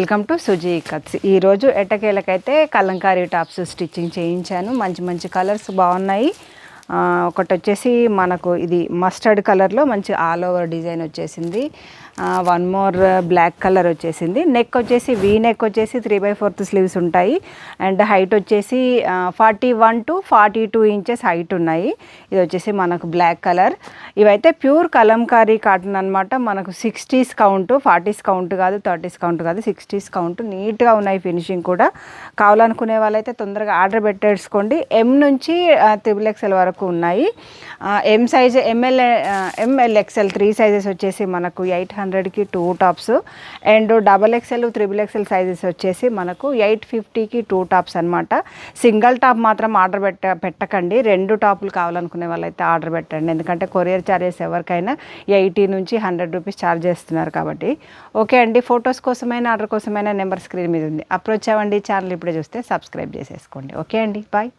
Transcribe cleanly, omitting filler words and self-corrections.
Welcome to Suji cuts. ఈరోజు ఎట్టకేలకైతే Kalamkari tops stitching చేయించాను. మంచి మంచి కలర్స్ బాగున్నాయి. ఒకటి వచ్చేసి మనకు ఇది మస్టర్డ్ కలర్లో మంచి ఆల్ ఓవర్ డిజైన్ వచ్చేసింది. వన్ మోర్ బ్లాక్ కలర్ వచ్చేసింది. నెక్ వచ్చేసి వీ నెక్ వచ్చేసి 3/4 స్లీవ్స్ ఉంటాయి. అండ్ హైట్ వచ్చేసి 41 to 42 ఇంచెస్ హైట్ ఉన్నాయి. ఇది వచ్చేసి మనకు బ్లాక్ కలర్. ఇవైతే ప్యూర్ కలంకారీ కాటన్ అనమాట. మనకు 60s కౌంట్, 40s కౌంట్ కాదు, 30s కౌంట్ కాదు, 60s కౌంట్. నీట్గా ఉన్నాయి ఫినిషింగ్ కూడా. కావాలనుకునే వాళ్ళైతే తొందరగా ఆర్డర్ పెట్టేసుకోండి. ఎం నుంచి XXL వరకు ఉన్నాయి. M size M L XL 3 sizes వచ్చేసి మనకు 800కి 2 tops. And XXL, XXL sizes వచ్చేసి మనకు 850కి 2 టాప్స్ అనమాట. సింగిల్ టాప్ మాత్రం ఆర్డర్ పెట్టకండి. 2 టాపులు కావాలనుకునే వాళ్ళైతే ఆర్డర్ పెట్టండి. ఎందుకంటే కొరియర్ ఛార్జెస్ ఎవరికైనా 80 నుంచి 100 రూపీస్ ఛార్జ్ చేస్తున్నారు కాబట్టి. ఓకే అండి, ఫొటోస్ కోసమైనా ఆర్డర్ కోసమైనా నెంబర్ స్క్రీన్ మీద ఉంది. అప్రోచ్ అవ్వండి. ఛానల్ ఇప్పుడే చూస్తే సబ్స్క్రైబ్ చేసేసుకోండి. ఓకే అండి, బాయ్.